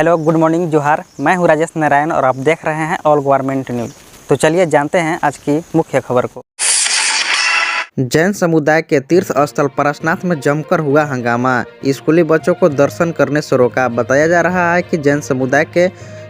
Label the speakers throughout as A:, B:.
A: Hello, good morning, जोहार। मैं हूं राजेश नारायण और आप देख रहे हैं ऑल गवर्नमेंट न्यूज़। तो चलिए जानते हैं आज की मुख्य खबर को। जैन समुदाय के तीर्थ स्थल पारसनाथ में जमकर हुआ हंगामा। स्कूली बच्चों को दर्शन करने से रोका। बताया जा रहा है कि जैन समुदाय के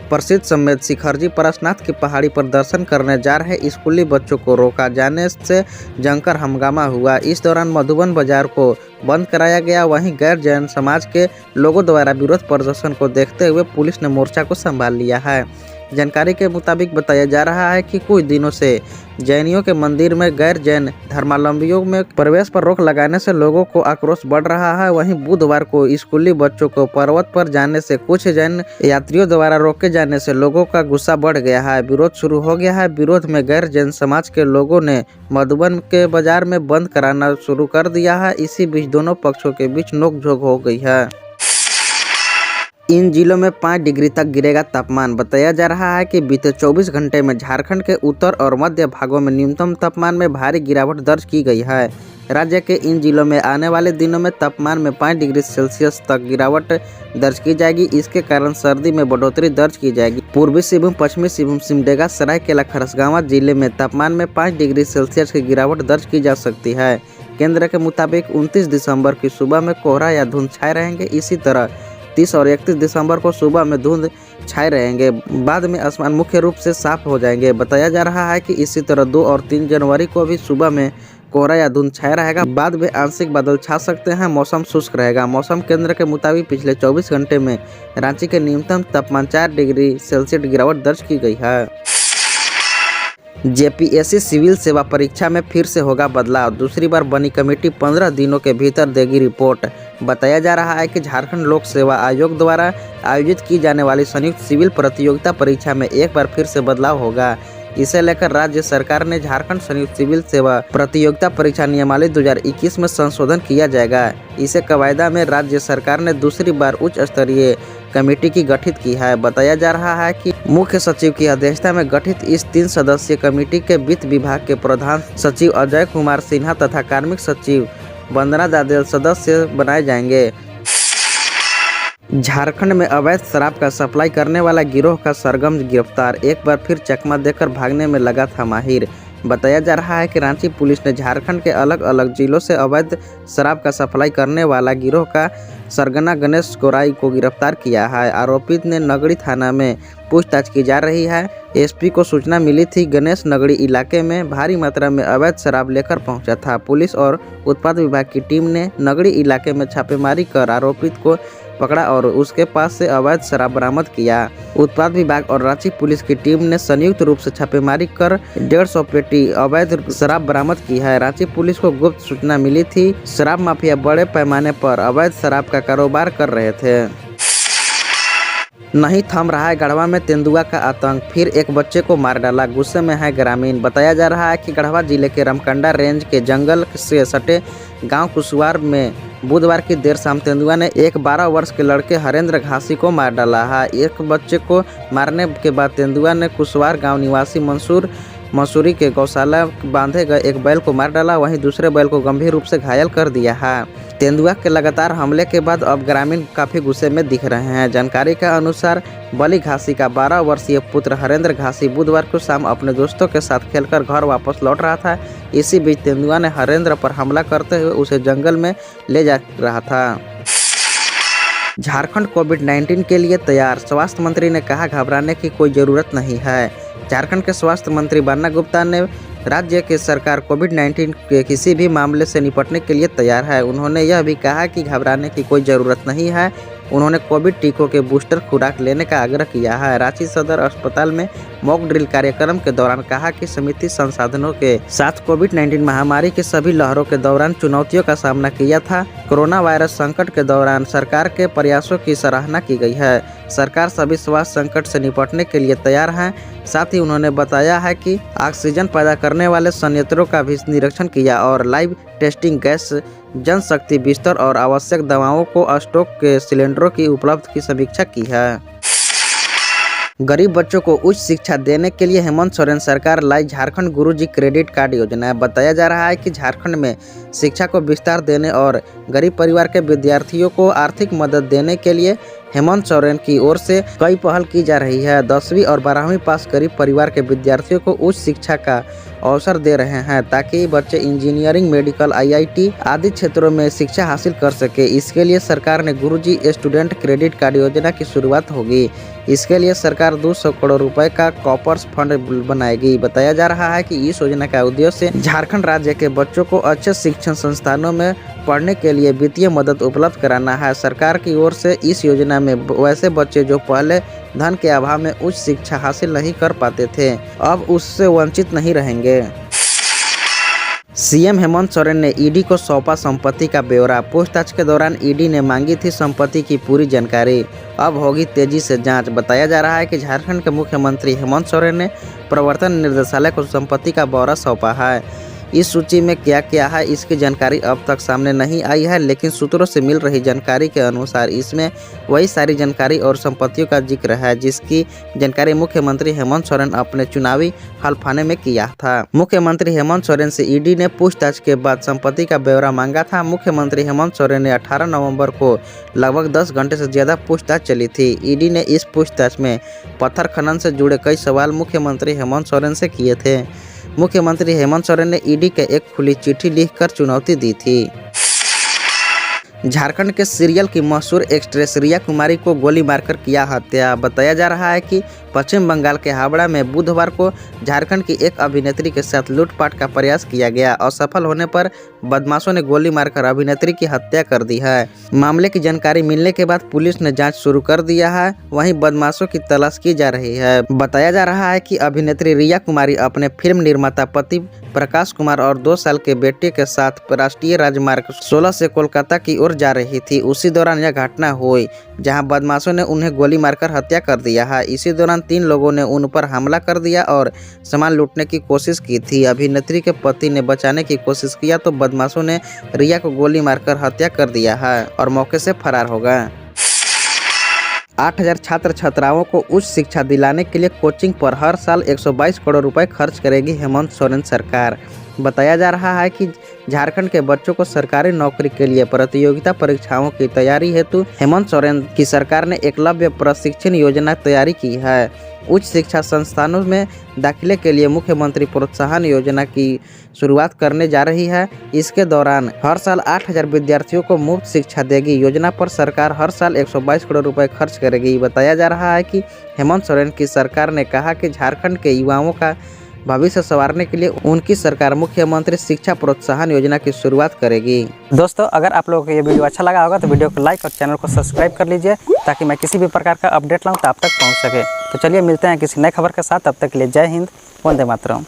A: प्रसिद्ध समेत शिखरजी पारसनाथ की पहाड़ी पर दर्शन करने जा रहे स्कूली बच्चों को रोका जाने से जमकर हंगामा हुआ। इस दौरान मधुबन बाजार को बंद कराया गया। वहीं गैर जैन समाज के लोगों द्वारा विरोध प्रदर्शन को देखते हुए पुलिस ने मोर्चा को संभाल लिया है। जानकारी के मुताबिक बताया जा रहा है कि कुछ दिनों से जैनियों के मंदिर में गैर जैन धर्मावलंबियों में प्रवेश पर रोक लगाने से लोगों को आक्रोश बढ़ रहा है। वहीं बुधवार को स्कूली बच्चों को पर्वत पर जाने से कुछ जैन यात्रियों द्वारा रोके जाने से लोगों का गुस्सा बढ़ गया है। विरोध शुरू हो गया है। विरोध में गैर जैन समाज के लोगों ने मधुबन के बाजार में बंद कराना शुरू कर दिया है। इसी बीच दोनों पक्षों के बीच नोकझोंक हो गई है। इन जिलों में 5 डिग्री तक गिरेगा तापमान। बताया जा रहा है कि बीते 24 घंटे में झारखंड के उत्तर और मध्य भागों में न्यूनतम तापमान में भारी गिरावट दर्ज की गई है। राज्य के इन जिलों में आने वाले दिनों में तापमान में 5 डिग्री सेल्सियस तक गिरावट दर्ज की जाएगी। इसके कारण सर्दी में बढ़ोतरी दर्ज की जाएगी। पूर्वी सिंहभूम, पश्चिमी सिंहभूम, सिमडेगा, सरायकेला, खरसावां जिले में तापमान में 5 डिग्री सेल्सियस की गिरावट दर्ज की जा सकती है। केंद्र के मुताबिक 29 दिसंबर की सुबह में कोहरा या धुंध छाए रहेंगे। इसी तरह 30 और 31 दिसंबर को सुबह में धुंध छाए रहेंगे। बाद में आसमान मुख्य रूप से साफ हो जाएंगे। बताया जा रहा है कि इसी तरह 2 और 3 जनवरी को भी सुबह में कोहरा या धुंध छाया रहेगा। बाद में आंशिक बादल छा सकते हैं। मौसम शुष्क रहेगा। मौसम केंद्र के मुताबिक पिछले 24 घंटे में रांची के न्यूनतम तापमान 4 डिग्री सेल्सियस गिरावट दर्ज की गई है। जेपीएससी सिविल सेवा परीक्षा में फिर से होगा बदलाव। दूसरी बार बनी कमेटी 15 दिनों के भीतर देगी रिपोर्ट। बताया जा रहा है कि झारखंड लोक सेवा आयोग द्वारा आयोजित की जाने वाली संयुक्त सिविल प्रतियोगिता परीक्षा में एक बार फिर से बदलाव होगा। इसे लेकर राज्य सरकार ने झारखंड संयुक्त सिविल सेवा प्रतियोगिता परीक्षा नियमावली 2021 में संशोधन किया जाएगा। इसे कवायदा में राज्य सरकार ने दूसरी बार उच्च स्तरीय कमेटी की गठित की है। बताया जा रहा है कि मुख्य सचिव की अध्यक्षता में गठित इस 3 सदस्यीय कमेटी के वित्त विभाग के प्रधान सचिव अजय कुमार सिन्हा तथा कार्मिक सचिव वंदना दादेल सदस्य बनाए जाएंगे। झारखंड में अवैध शराब का सप्लाई करने वाला गिरोह का सरगम गिरफ्तार। एक बार फिर चकमा देकर भागने में लगा था माहिर। बताया जा रहा है कि रांची पुलिस ने झारखंड के अलग अलग जिलों से अवैध शराब का सप्लाई करने वाला गिरोह का सरगना गणेश गोराई को गिरफ्तार किया है। आरोपित ने नगड़ी थाना में पूछताछ की जा रही है। एसपी को सूचना मिली थी गणेश नगड़ी इलाके में भारी मात्रा में अवैध शराब लेकर पहुंचा था। पुलिस और उत्पाद विभाग की टीम ने नगड़ी इलाके में छापेमारी कर आरोपित को पकड़ा और उसके पास से अवैध शराब बरामद किया। उत्पाद विभाग और रांची पुलिस की टीम ने संयुक्त रूप से छापेमारी कर 150 पेटी अवैध शराब बरामद की है। रांची पुलिस को गुप्त सूचना मिली थी शराब माफिया बड़े पैमाने पर अवैध शराब का कारोबार कर रहे थे। नहीं थम रहा है गढ़वा में तेंदुआ का आतंक। फिर एक बच्चे को मार डाला। गुस्से में है ग्रामीण। बताया जा रहा है कि गढ़वा जिले के रमकंडा रेंज के जंगल से सटे गांव कुशवार में बुधवार की देर शाम तेंदुआ ने एक 12 वर्ष के लड़के हरेंद्र घासी को मार डाला है। एक बच्चे को मारने के बाद तेंदुआ ने कुशवार गांव निवासी मंसूरी के गौशाला बांधे गए एक बैल को मार डाला। वहीं दूसरे बैल को गंभीर रूप से घायल कर दिया है। तेंदुआ के लगातार हमले के बाद अब ग्रामीण काफी गुस्से में दिख रहे हैं। जानकारी के अनुसार बली घासी का 12 वर्षीय पुत्र हरेंद्र घासी बुधवार को शाम अपने दोस्तों के साथ खेलकर घर वापस लौट रहा था। इसी बीच तेंदुआ ने हरेंद्र पर हमला करते हुए उसे जंगल में ले जा रहा था। झारखंड कोविड-19 के लिए तैयार। स्वास्थ्य मंत्री ने कहा घबराने की कोई जरूरत नहीं है। झारखंड के स्वास्थ्य मंत्री बन्ना गुप्ता ने राज्य की सरकार कोविड-19 के किसी भी मामले से निपटने के लिए तैयार है। उन्होंने यह भी कहा कि घबराने की कोई ज़रूरत नहीं है। उन्होंने कोविड टीकों के बूस्टर खुराक लेने का आग्रह किया है। रांची सदर अस्पताल में मॉक ड्रिल कार्यक्रम के दौरान कहा कि समिति संसाधनों के साथ कोविड-19 महामारी के सभी लहरों के दौरान चुनौतियों का सामना किया था। कोरोना वायरस संकट के दौरान सरकार के प्रयासों की सराहना की गई है। सरकार सभी स्वास्थ्य संकट से निपटने के लिए तैयार है। साथ ही उन्होंने बताया है कि ऑक्सीजन पैदा करने वाले संयंत्रों का भी निरीक्षण किया और लाइव टेस्टिंग गैस जनशक्ति बिस्तर और आवश्यक दवाओं को स्टॉक के सिलेंडरों की उपलब्ध की समीक्षा की है। गरीब बच्चों को उच्च शिक्षा देने के लिए हेमंत सोरेन सरकार लाई झारखंड गुरुजी क्रेडिट कार्ड योजना। बताया जा रहा है कि झारखंड में शिक्षा को विस्तार देने और गरीब परिवार के विद्यार्थियों को आर्थिक मदद देने के लिए हेमंत सोरेन की ओर से कई पहल की जा रही है। 10वीं और 12वीं पास गरीब परिवार के विद्यार्थियों को उच्च शिक्षा का अवसर दे रहे हैं ताकि बच्चे इंजीनियरिंग, मेडिकल, IIT आदि क्षेत्रों में शिक्षा हासिल कर सके। इसके लिए सरकार ने गुरुजी स्टूडेंट क्रेडिट कार्ड योजना की शुरुआत होगी। इसके लिए सरकार 200 करोड़ रुपए का कॉपर्स फंड बनाएगी। बताया जा रहा है कि इस योजना का उद्देश्य झारखंड राज्य के बच्चों को अच्छे शिक्षण संस्थानों में पढ़ने के लिए वित्तीय मदद उपलब्ध कराना है। सरकार की ओर से इस योजना में वैसे बच्चे जो पहले धन के अभाव में उच्च शिक्षा हासिल नहीं कर पाते थे, अब उससे वंचित नहीं रहेंगे। सीएम हेमंत सोरेन ने ईडी को सौंपा संपत्ति का ब्यौरा। पूछताछ के दौरान ईडी ने मांगी थी संपत्ति की पूरी जानकारी। अब होगी तेजी से जांच। बताया जा रहा है कि झारखंड के मुख्यमंत्री हेमंत सोरेन ने प्रवर्तन निदेशालय को संपत्ति का ब्यौरा सौंपा है। इस सूची में क्या क्या है इसकी जानकारी अब तक सामने नहीं आई है, लेकिन सूत्रों से मिल रही जानकारी के अनुसार इसमें वही सारी जानकारी और संपत्तियों का जिक्र है जिसकी जानकारी मुख्यमंत्री हेमंत सोरेन अपने चुनावी हलफनामे में किया था। मुख्यमंत्री हेमंत सोरेन से ईडी ने पूछताछ के बाद संपत्ति का ब्यौरा मांगा था। मुख्यमंत्री हेमंत सोरेन ने 18 नवंबर को लगभग 10 घंटे से ज्यादा पूछताछ चली थी। ईडी ने इस पूछताछ में पत्थर खनन से जुड़े कई सवाल मुख्यमंत्री हेमंत सोरेन से किए थे। मुख्यमंत्री हेमंत सोरेन ने ईडी के एक खुली चिट्ठी लिखकर चुनौती दी थी। झारखंड के सीरियल की मशहूर एक्ट्रेस रिया कुमारी को गोली मारकर किया हत्या। बताया जा रहा है कि पश्चिम बंगाल के हावड़ा में बुधवार को झारखंड की एक अभिनेत्री के साथ लूटपाट का प्रयास किया गया। असफल होने पर बदमाशों ने गोली मारकर अभिनेत्री की हत्या कर दी है। मामले की जानकारी मिलने के बाद पुलिस ने जांच शुरू कर दिया है। वहीं बदमाशों की तलाश की जा रही है। बताया जा रहा है कि अभिनेत्री रिया कुमारी अपने फिल्म निर्माता पति प्रकाश कुमार और 2 साल के बेटे के साथ राष्ट्रीय राजमार्ग 16 से कोलकाता की ओर जा रही थी। उसी दौरान यह घटना हुई जहां बदमाशों ने उन्हें गोली मारकर हत्या कर दिया है। इसी दौरान 3 लोगों ने उन पर हमला कर दिया और सामान लूटने की कोशिश की थी। अभिनेत्री के पति ने बचाने की कोशिश किया तो बदमाशों ने रिया को गोली मारकर हत्या कर दिया है और मौके से फरार हो गए। 8000 छात्र छात्राओं को उच्च शिक्षा दिलाने के लिए कोचिंग पर हर साल 122 करोड़ रुपए खर्च करेगी हेमंत सोरेन सरकार। बताया जा रहा है कि झारखंड के बच्चों को सरकारी नौकरी के लिए प्रतियोगिता परीक्षाओं की तैयारी हेतु हेमंत सोरेन की सरकार ने एकलव्य प्रशिक्षण योजना तैयारी की है। उच्च शिक्षा संस्थानों में दाखिले के लिए मुख्यमंत्री प्रोत्साहन योजना की शुरुआत करने जा रही है। इसके दौरान हर साल 8000 विद्यार्थियों को मुफ्त शिक्षा देगी। योजना पर सरकार हर साल 122 करोड़ रुपए खर्च करेगी। बताया जा रहा है कि हेमंत सोरेन की सरकार ने कहा कि झारखंड के युवाओं का भविष्य संवारने के लिए उनकी सरकार मुख्यमंत्री शिक्षा प्रोत्साहन योजना की शुरुआत करेगी। दोस्तों, अगर आप लोगों को ये वीडियो अच्छा लगा होगा तो वीडियो को लाइक और चैनल को सब्सक्राइब कर लीजिए ताकि मैं किसी भी प्रकार का अपडेट लाऊं तो आप तक पहुंच सके। तो चलिए मिलते हैं किसी नए खबर के साथ। तब तक के लिए जय हिंद, वंदे मातरम।